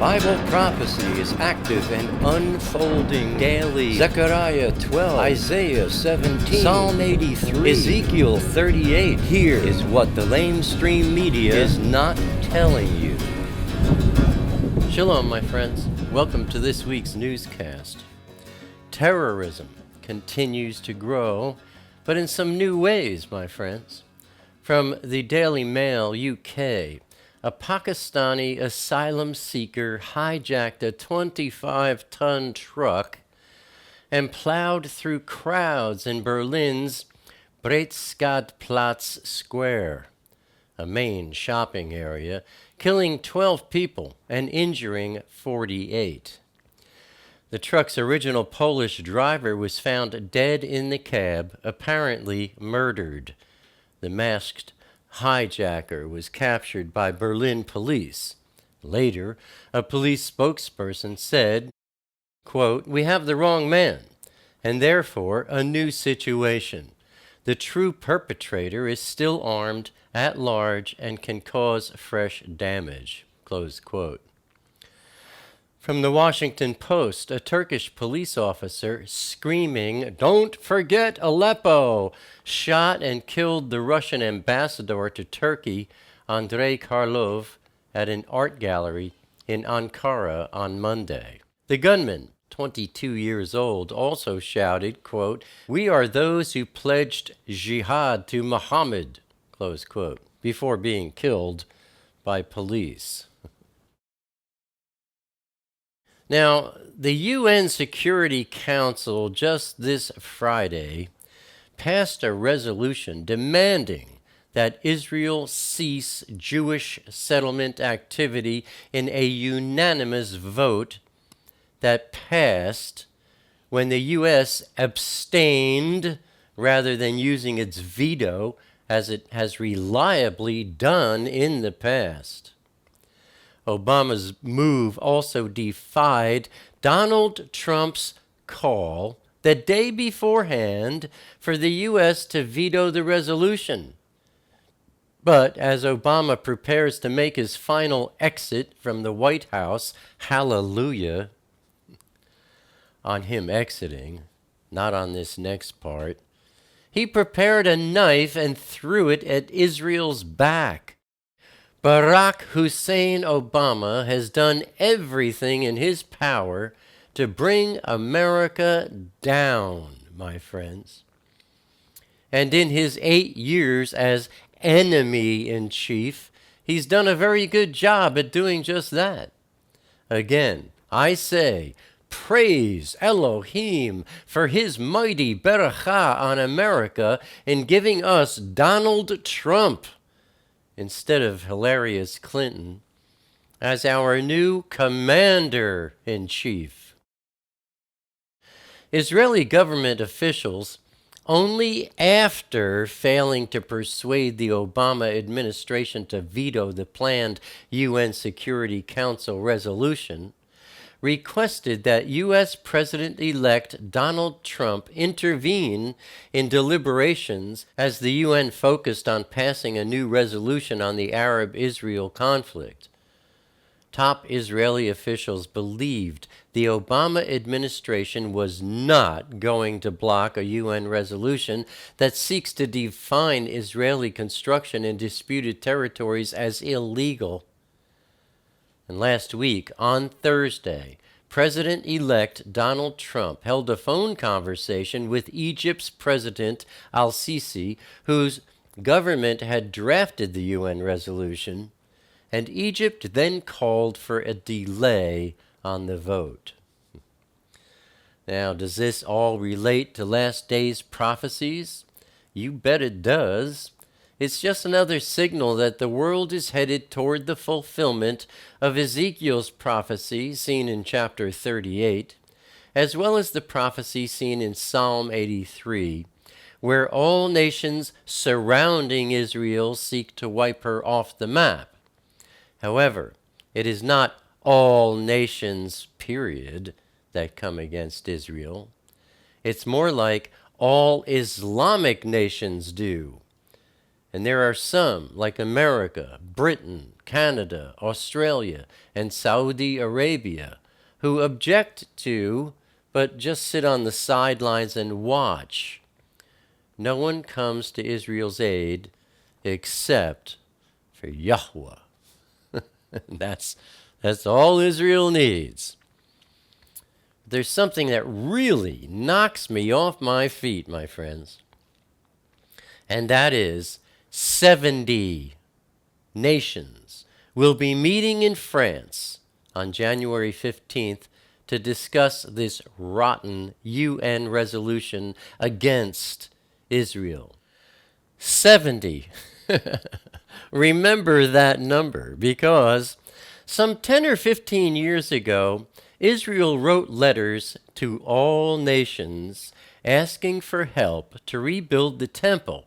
Bible prophecy is active and unfolding daily. Zechariah 12, Isaiah 17, Psalm 83, Ezekiel 38. Here is what the LameStream Media is not telling you. Shalom, my friends. Welcome to this week's newscast. Terrorism continues to grow, but in some new ways, my friends. From the Daily Mail, UK, a Pakistani asylum seeker hijacked a 25-ton truck and plowed through crowds in Berlin's Breitscheidplatz Square, a main shopping area, killing 12 people and injuring 48. The truck's original Polish driver was found dead in the cab, apparently murdered. The masked hijacker was captured by Berlin police. Later, a police spokesperson said, quote, "We have the wrong man, and therefore a new situation. The true perpetrator is still armed, at large, and can cause fresh damage." Close quote. From the Washington Post, a Turkish police officer screaming, "Don't forget Aleppo," shot and killed the Russian ambassador to Turkey, Andrei Karlov, at an art gallery in Ankara on Monday. The gunman, 22 years old, also shouted, quote, "We are those who pledged jihad to Muhammad," close quote, before being killed by police. Now, the UN Security Council just this Friday passed a resolution demanding that Israel cease Jewish settlement activity in a unanimous vote that passed when the U.S. abstained rather than using its veto as it has reliably done in the past. Obama's move also defied Donald Trump's call the day beforehand for the U.S. to veto the resolution. But as Obama prepares to make his final exit from the White House, hallelujah, on him exiting, not on this next part, he prepared a knife and threw it at Israel's back. Barack Hussein Obama has done everything in his power to bring America down, my friends. And in his 8 years as enemy-in-chief, he's done a very good job at doing just that. Again, I say, praise Elohim for his mighty berakah on America in giving us Donald Trump, instead of hilarious Clinton, as our new commander-in-chief. Israeli government officials, only after failing to persuade the Obama administration to veto the planned UN Security Council resolution, requested that U.S. President-elect Donald Trump intervene in deliberations as the UN focused on passing a new resolution on the Arab-Israel conflict. Top Israeli officials believed the Obama administration was not going to block a UN resolution that seeks to define Israeli construction in disputed territories as illegal. And last week, on Thursday, President-elect Donald Trump held a phone conversation with Egypt's President al-Sisi, whose government had drafted the UN resolution, and Egypt then called for a delay on the vote. Now, does this all relate to last days prophecies? You bet it does. It's just another signal that the world is headed toward the fulfillment of Ezekiel's prophecy seen in chapter 38, as well as the prophecy seen in Psalm 83, where all nations surrounding Israel seek to wipe her off the map. However, it is not all nations, period, that come against Israel. It's more like all Islamic nations do. And there are some, like America, Britain, Canada, Australia, and Saudi Arabia, who object to, but just sit on the sidelines and watch. No one comes to Israel's aid except for Yahweh. That's all Israel needs. There's something that really knocks me off my feet, my friends, and that is 70 nations will be meeting in France on January 15th to discuss this rotten UN resolution against Israel. 70. Remember that number, because some 10 or 15 years ago, Israel wrote letters to all nations asking for help to rebuild the temple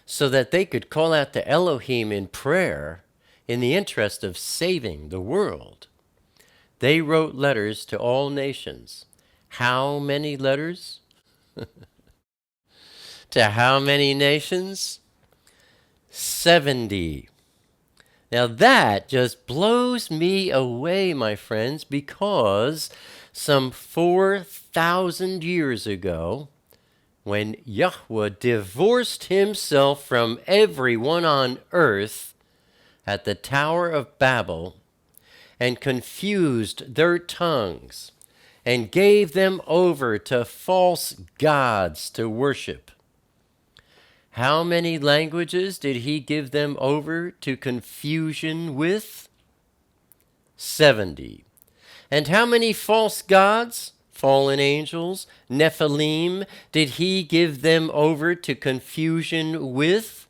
so that they could call out to Elohim in prayer in the interest of saving the world. They wrote letters to all nations. How many letters? To how many nations? 70. Now that just blows me away, my friends, because some 4,000 years ago, when Yahweh divorced himself from everyone on earth at the Tower of Babel and confused their tongues and gave them over to false gods to worship, how many languages did he give them over to confusion with? 70. And how many false gods, fallen angels, Nephilim, did he give them over to confusion with?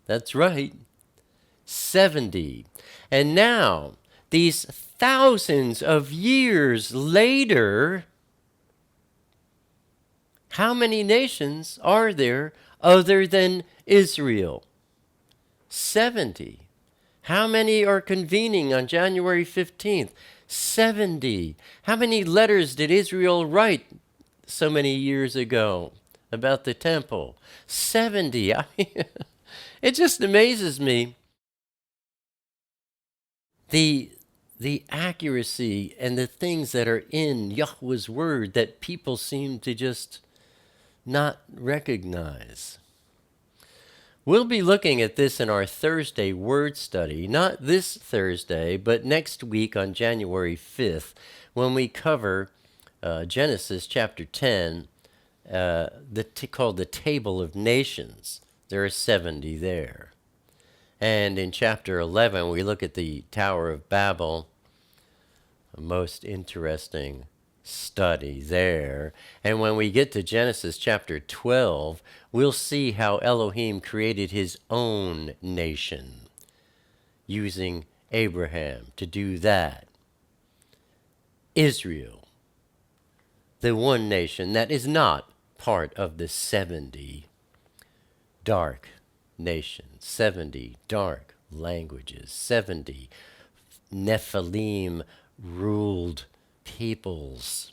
That's right, 70. And now, these thousands of years later, how many nations are there other than Israel? 70. How many are convening on January 15th? 70. How many letters did Israel write so many years ago about the temple? 70. I mean, it just amazes me the accuracy and the things that are in Yahweh's word that people seem to just not recognize. We'll be looking at this in our Thursday word study, not this Thursday, but next week on January 5th, when we cover Genesis chapter 10, called the Table of Nations. There are 70 there. And in chapter 11, we look at the Tower of Babel, a most interesting study there. And when we get to Genesis chapter 12, we'll see how Elohim created his own nation, using Abraham to do that. Israel, the one nation that is not part of the 70 dark nations, 70 dark languages, 70 Nephilim ruled peoples.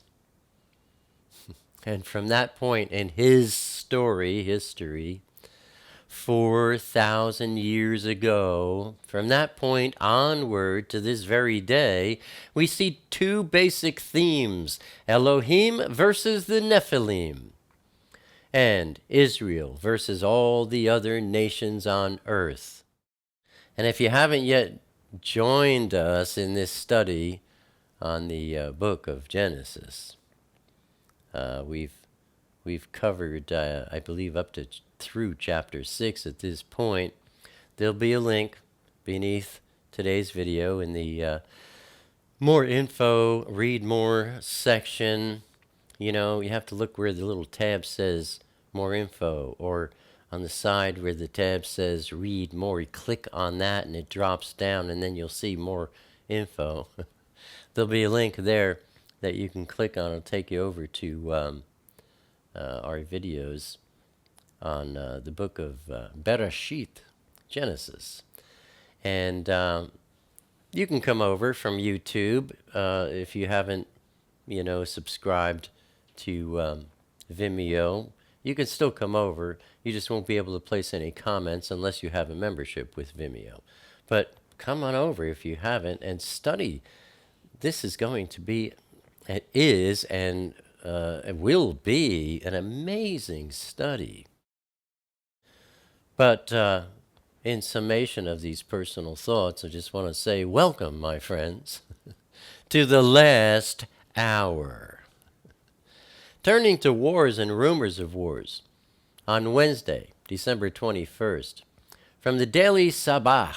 And from that point in his history, 4,000 years ago, from that point onward to this very day, we see two basic themes: Elohim versus the Nephilim, and Israel versus all the other nations on earth. And if you haven't yet joined us in this study on the book of Genesis, we've covered, I believe, up to through chapter 6 at this point. There'll be a link beneath today's video in the more info, read more section. You know, you have to look where the little tab says more info, or on the side where the tab says read more. You click on that and it drops down, and then you'll see more info. There'll be a link there that you can click on. It'll take you over to our videos on the book of Bereshit, Genesis. And you can come over from YouTube if you haven't, subscribed to Vimeo. You can still come over. You just won't be able to place any comments unless you have a membership with Vimeo. But come on over if you haven't and study. This is going to be, it is, and it will be an amazing study. But in summation of these personal thoughts, I just want to say, welcome, my friends, to the last hour. Turning to wars and rumors of wars. On Wednesday, December 21st, from the Daily Sabah,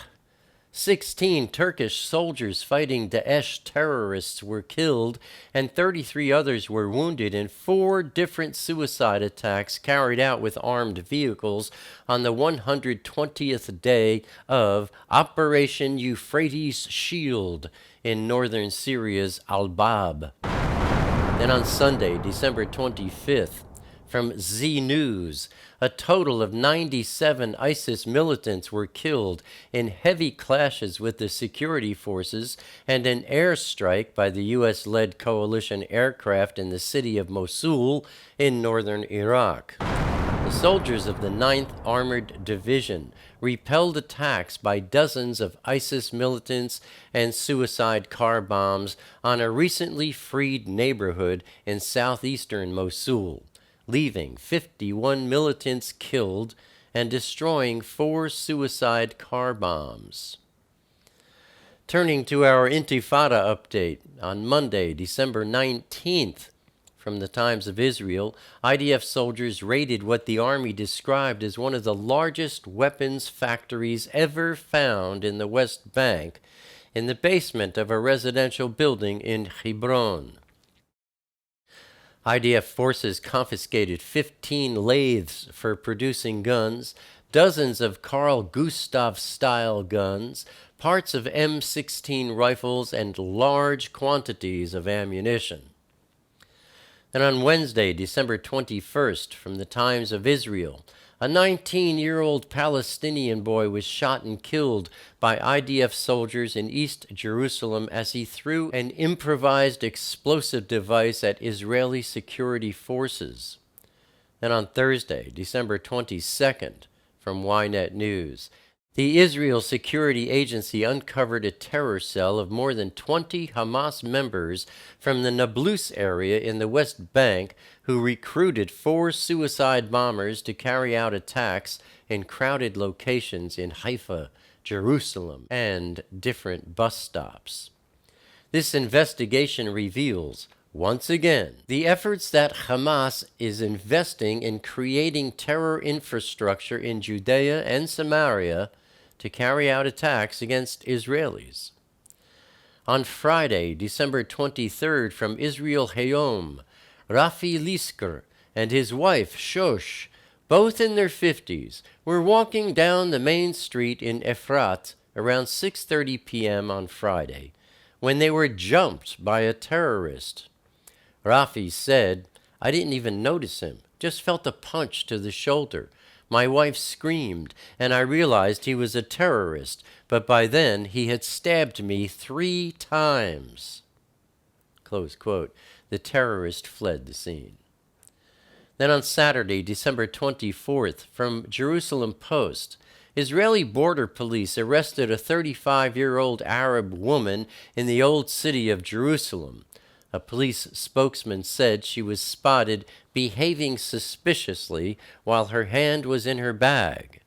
16 Turkish soldiers fighting Daesh terrorists were killed and 33 others were wounded in 4 different suicide attacks carried out with armed vehicles on the 120th day of Operation Euphrates Shield in northern Syria's Al-Bab. Then on Sunday, December 25th, from Z News, a total of 97 ISIS militants were killed in heavy clashes with the security forces and an airstrike by the U.S.-led coalition aircraft in the city of Mosul in northern Iraq. The soldiers of the 9th Armored Division repelled attacks by dozens of ISIS militants and suicide car bombs on a recently freed neighborhood in southeastern Mosul, leaving 51 militants killed and destroying 4 suicide car bombs. Turning to our Intifada update, on Monday, December 19th, from the Times of Israel, IDF soldiers raided what the army described as one of the largest weapons factories ever found in the West Bank, in the basement of a residential building in Hebron. IDF forces confiscated 15 lathes for producing guns, dozens of Carl Gustav-style guns, parts of M16 rifles, and large quantities of ammunition. And on Wednesday, December 21st, from the Times of Israel, a 19-year-old Palestinian boy was shot and killed by IDF soldiers in East Jerusalem as he threw an improvised explosive device at Israeli security forces. And on Thursday, December 22nd, from Ynet News, the Israel Security Agency uncovered a terror cell of more than 20 Hamas members from the Nablus area in the West Bank who recruited 4 suicide bombers to carry out attacks in crowded locations in Haifa, Jerusalem, and different bus stops. This investigation reveals, once again, the efforts that Hamas is investing in creating terror infrastructure in Judea and Samaria to carry out attacks against Israelis. On Friday, December 23rd, from Israel Hayom, Rafi Lisker and his wife Shosh, both in their 50s, were walking down the main street in Efrat around 6:30 p.m. on Friday when they were jumped by a terrorist. Rafi said, "I didn't even notice him, just felt a punch to the shoulder. My wife screamed, and I realized he was a terrorist, but by then he had stabbed me 3 times." Close quote. The terrorist fled the scene. Then on Saturday, December 24th, from Jerusalem Post, Israeli border police arrested a 35-year-old Arab woman in the old city of Jerusalem. A police spokesman said she was spotted behaving suspiciously while her hand was in her bag,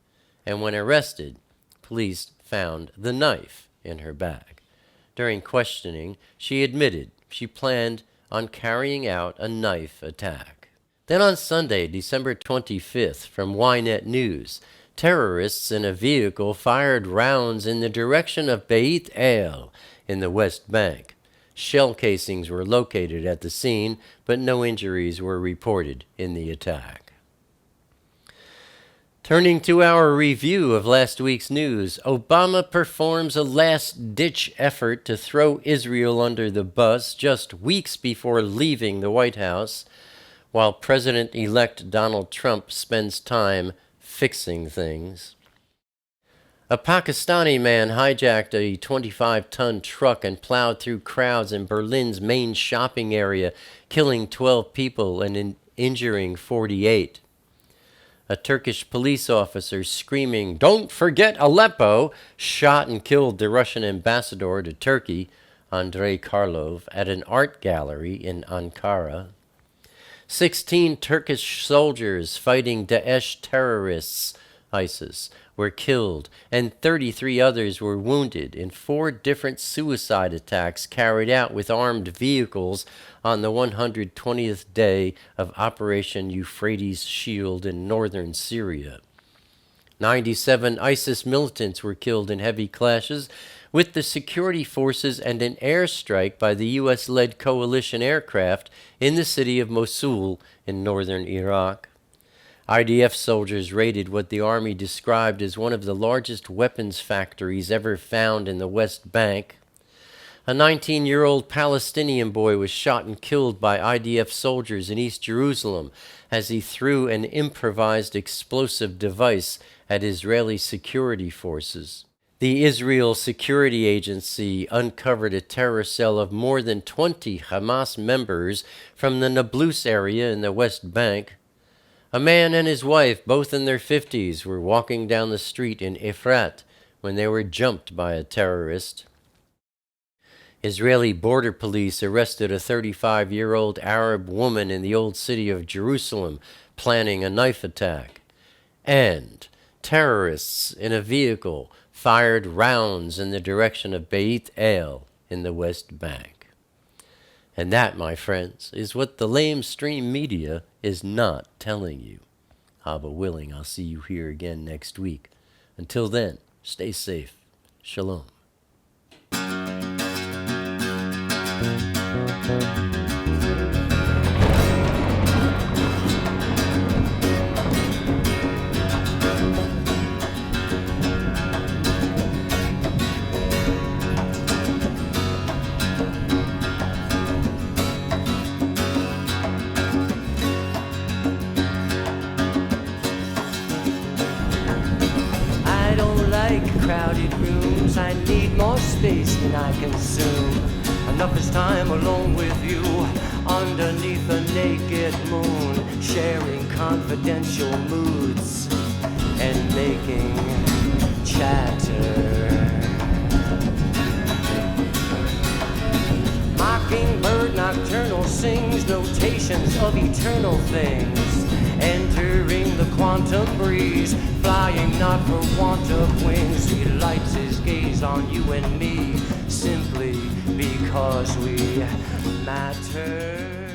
and when arrested, police found the knife in her bag. During questioning, she admitted she planned on carrying out a knife attack. Then on Sunday, December 25th, from Ynet News, terrorists in a vehicle fired rounds in the direction of Beit El in the West Bank. Shell casings were located at the scene, but no injuries were reported in the attack. Turning to our review of last week's news, Obama performs a last-ditch effort to throw Israel under the bus just weeks before leaving the White House, while President-elect Donald Trump spends time fixing things. A Pakistani man hijacked a 25-ton truck and plowed through crowds in Berlin's main shopping area, killing 12 people and injuring 48. A Turkish police officer screaming, "Don't forget Aleppo," shot and killed the Russian ambassador to Turkey, Andrei Karlov, at an art gallery in Ankara. 16 Turkish soldiers fighting Daesh terrorists, ISIS, were killed, and 33 others were wounded in 4 different suicide attacks carried out with armed vehicles on the 120th day of Operation Euphrates Shield in northern Syria. 97 ISIS militants were killed in heavy clashes with the security forces and an airstrike by the U.S.-led coalition aircraft in the city of Mosul in northern Iraq. IDF soldiers raided what the army described as one of the largest weapons factories ever found in the West Bank. A 19-year-old Palestinian boy was shot and killed by IDF soldiers in East Jerusalem as he threw an improvised explosive device at Israeli security forces. The Israel Security Agency uncovered a terror cell of more than 20 Hamas members from the Nablus area in the West Bank. A man and his wife, both in their 50s, were walking down the street in Efrat when they were jumped by a terrorist. Israeli border police arrested a 35-year-old Arab woman in the old city of Jerusalem planning a knife attack. And terrorists in a vehicle fired rounds in the direction of Beit El in the West Bank. And that, my friends, is what the LameStream Media is not telling you. Abba willing, I'll see you here again next week. Until then, stay safe. Shalom. Crowded rooms, I need more space than I consume. Enough is time alone with you, underneath a naked moon, sharing confidential moods and making chatter. Mockingbird nocturnal sings notations of eternal things, entering the quantum breeze, flying not for want of wings. He lights his gaze on you and me, simply because we matter.